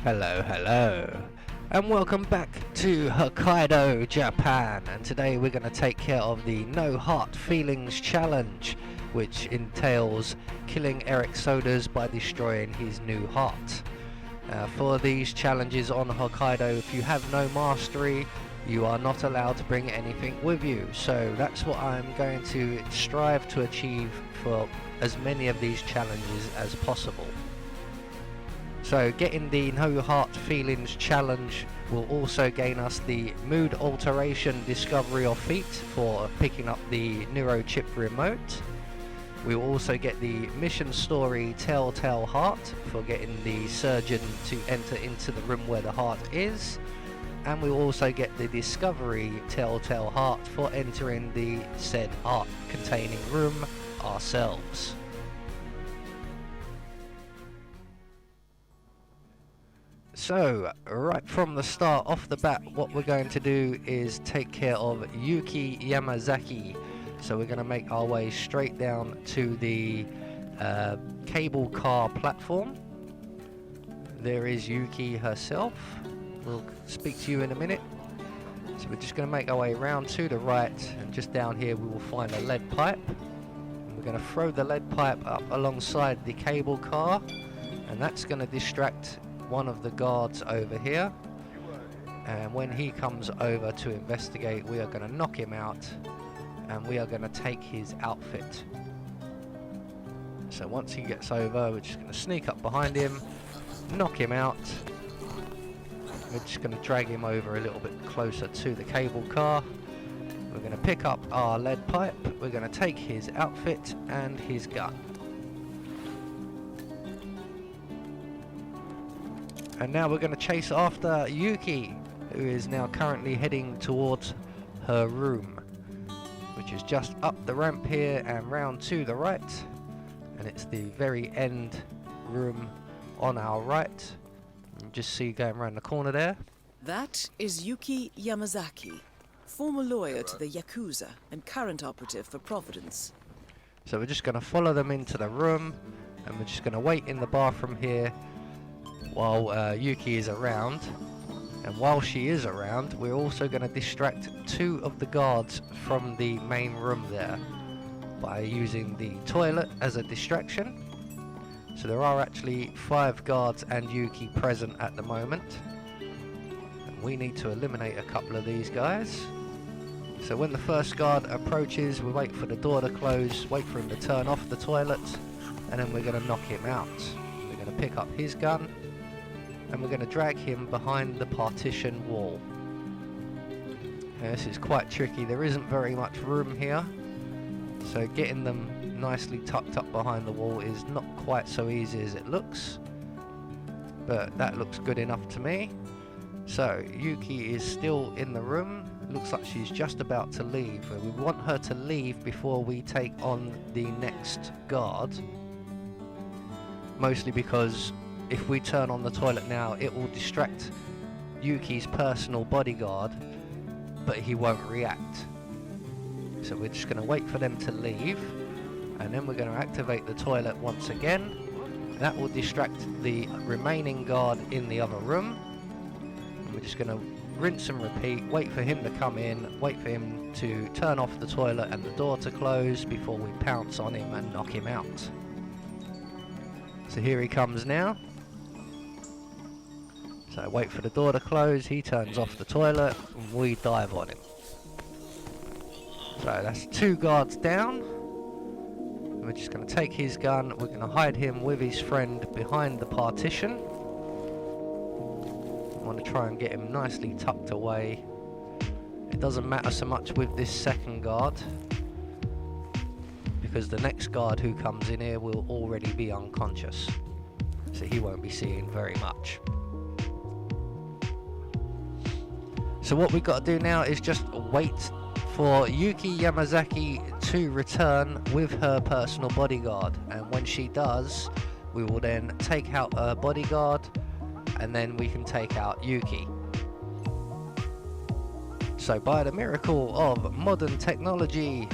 Hello, hello, and welcome back to Hokkaido, Japan. And today we're going to take care of the No Hard Feelings challenge, which entails killing Eric Soders by destroying his new heart. For these challenges on Hokkaido, if you have no mastery, you are not allowed to bring anything with you. So that's what I'm going to strive to achieve for as many of these challenges as possible. So getting the No Hard Feelings challenge will also gain us the mood alteration discovery of feat for picking up the neurochip remote. We will also get the mission story Telltale Heart for getting the surgeon to enter into the room where the heart is. And we will also get the discovery Telltale Heart for entering the said heart containing room ourselves. So, right from the start, off the bat, what we're going to do is take care of Yuki Yamazaki. So we're going to make our way straight down to the cable car platform. There is Yuki herself. We'll speak to you in a minute. So we're just going to make our way around to the right, and just down here we will find a lead pipe. And we're going to throw the lead pipe up alongside the cable car, and that's going to distract one of the guards over here, and when he comes over to investigate, we are going to knock him out and we are going to take his outfit. So once he gets over, we're just going to sneak up behind him, knock him out. We're just going to drag him over a little bit closer to the cable car. We're going to pick up our lead pipe, we're going to take his outfit and his gun. And now we're going to chase after Yuki, who is now currently heading towards her room, which is just up the ramp here and round to the right. And it's the very end room on our right. You just see going around the corner there. That is Yuki Yamazaki, former lawyer to the Yakuza and current operative for Providence. So we're just going to follow them into the room, and we're just going to wait in the bathroom here while Yuki is around. And while she is around, we're also going to distract two of the guards from the main room there by using the toilet as a distraction. So there are actually 5 guards and Yuki present at the moment, and we need to eliminate a couple of these guys. So when the first guard approaches, we wait for the door to close, wait for him to turn off the toilet, and then we're going to knock him out. We're going to pick up his gun, and we're going to drag him behind the partition wall. Now, this is quite tricky, there isn't very much room here, so getting them nicely tucked up behind the wall is not quite so easy as it looks, but that looks good enough to me. So Yuki is still in the room, looks like she's just about to leave, and we want her to leave before we take on the next guard, mostly because if we turn on the toilet now, it will distract Yuki's personal bodyguard, but he won't react. So we're just going to wait for them to leave, and then we're going to activate the toilet once again. That will distract the remaining guard in the other room. And we're just going to rinse and repeat, wait for him to come in, wait for him to turn off the toilet and the door to close before we pounce on him and knock him out. So here he comes now. So wait for the door to close, he turns off the toilet, and we dive on him. So that's 2 guards down. We're just going to take his gun, we're going to hide him with his friend behind the partition. I want to try and get him nicely tucked away. It doesn't matter so much with this second guard, because the next guard who comes in here will already be unconscious, so he won't be seeing very much. So what we've got to do now is just wait for Yuki Yamazaki to return with her personal bodyguard, and when she does, we will then take out her bodyguard, and then we can take out Yuki. So by the miracle of modern technology,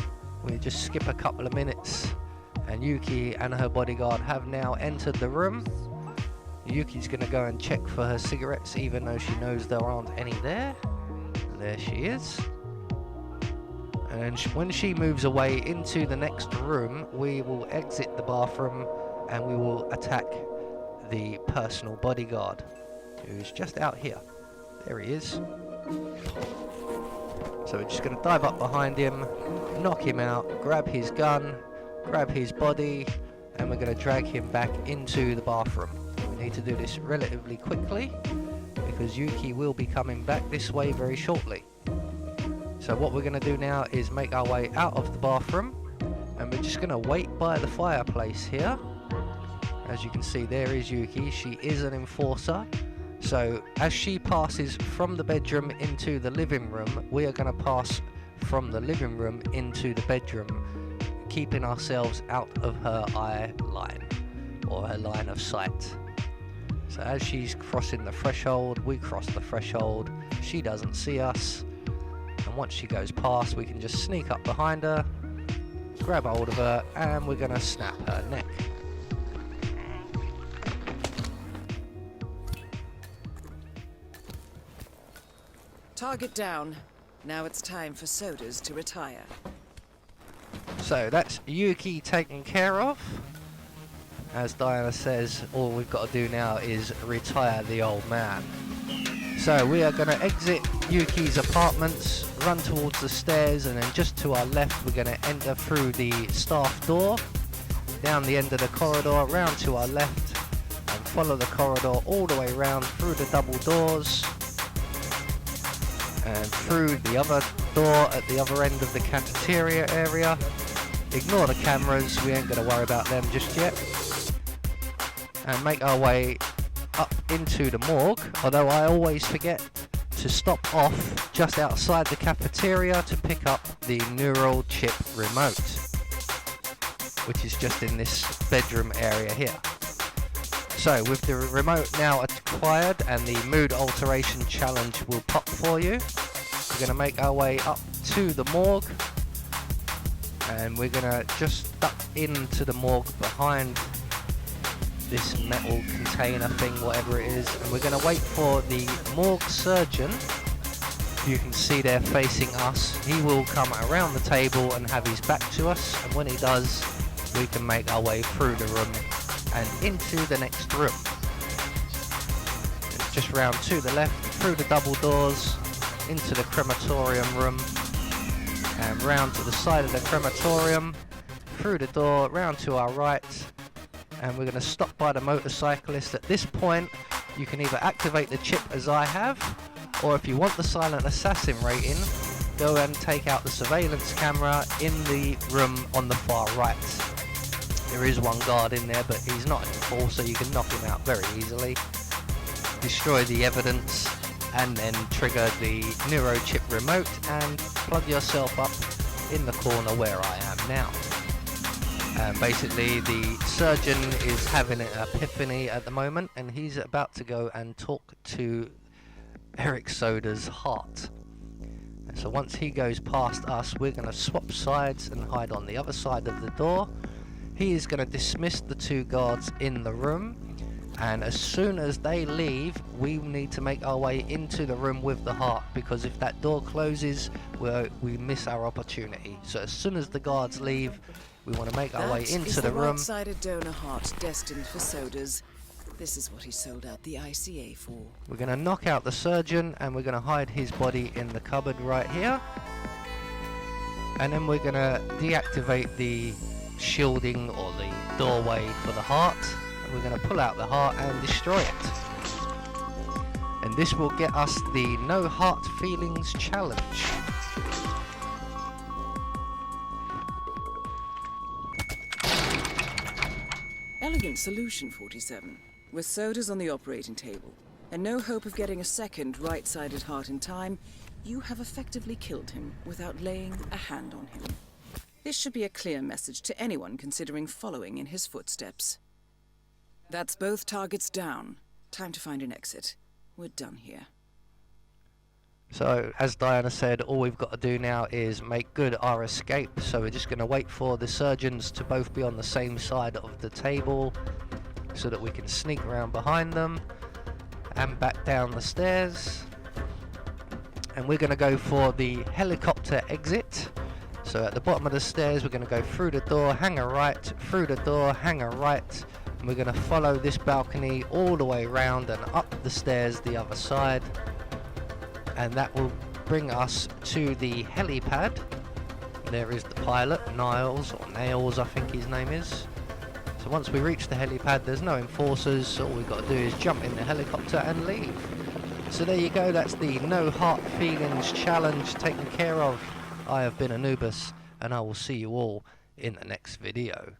we just skip a couple of minutes, and Yuki and her bodyguard have now entered the room. Yuki's gonna go and check for her cigarettes, even though she knows there aren't any there. And there she is. And when she moves away into the next room, we will exit the bathroom and we will attack the personal bodyguard, who is just out here. There he is. So we're just going to dive up behind him, knock him out, grab his gun, grab his body, and we're going to drag him back into the bathroom. We need to do this relatively quickly because Yuki will be coming back this way very shortly. So what we're going to do now is make our way out of the bathroom, and we're just going to wait by the fireplace here. As you can see, there is Yuki. She is an enforcer. So as she passes from the bedroom into the living room, we are going to pass from the living room into the bedroom, keeping ourselves out of her eye line, or her line of sight. So as she's crossing the threshold, we cross the threshold. She doesn't see us. And once she goes past, we can just sneak up behind her, grab hold of her, and we're going to snap her neck. Target down. Now it's time for Soders to retire. So that's Yuki taken care of. As Diana says, all we've got to do now is retire the old man. So we are going to exit Yuki's apartments, run towards the stairs, and then just to our left we're going to enter through the staff door, down the end of the corridor, round to our left, and follow the corridor all the way round through the double doors, and through the other door at the other end of the cafeteria area. Ignore the cameras, we ain't going to worry about them just yet. And make our way up into the morgue, although I always forget to stop off just outside the cafeteria to pick up the neural chip remote, which is just in this bedroom area here. So with the remote now acquired and the mood alteration challenge will pop for you, we're going to make our way up to the morgue, and we're going to just duck into the morgue behind this metal container thing, whatever it is, and we're going to wait for the morgue surgeon. You can see there facing us. He will come around the table and have his back to us, and when he does, we can make our way through the room and into the next room. It's just round to the left, through the double doors, into the crematorium room, and round to the side of the crematorium, through the door, round to our right, and we're going to stop by the motorcyclist. At this point, you can either activate the chip as I have, or if you want the silent assassin rating, go and take out the surveillance camera in the room on the far right. There is one guard in there, but he's not an enforcer, you can knock him out very easily. Destroy the evidence, and then trigger the neurochip remote and plug yourself up in the corner where I am now. Basically, the surgeon is having an epiphany at the moment, and he's about to go and talk to Eric Soder's heart. And so once he goes past us, we're going to swap sides and hide on the other side of the door. He is going to dismiss the two guards in the room, and as soon as they leave, we need to make our way into the room with the heart, because if that door closes, we miss our opportunity. So as soon as the guards leave, we want to make our way into the room. That is the right-sided donor heart destined for Soders. This is what he sold out the ICA for. We're going to knock out the surgeon, and we're going to hide his body in the cupboard right here. And then we're going to deactivate the shielding or the doorway for the heart. And we're going to pull out the heart and destroy it. And this will get us the No Heart Feelings challenge. Elegant solution, 47. With Soders on the operating table, and no hope of getting a second right-sided heart in time, you have effectively killed him without laying a hand on him. This should be a clear message to anyone considering following in his footsteps. That's both targets down. Time to find an exit. We're done here. So, as Diana said, all we've got to do now is make good our escape. So we're just going to wait for the surgeons to both be on the same side of the table. so that we can sneak around behind them and back down the stairs. And we're going to go for the helicopter exit. So at the bottom of the stairs, we're going to go through the door, hang a right, through the door, hang a right, and we're going to follow this balcony all the way around and up the stairs the other side, and that will bring us to the helipad. There is the pilot, Niles, or Nails I think his name is. So once we reach the helipad, there's no enforcers, so all we've got to do is jump in the helicopter and leave. So there you go, that's the No Hard Feelings challenge taken care of. I have been Anubis, and I will see you all in the next video.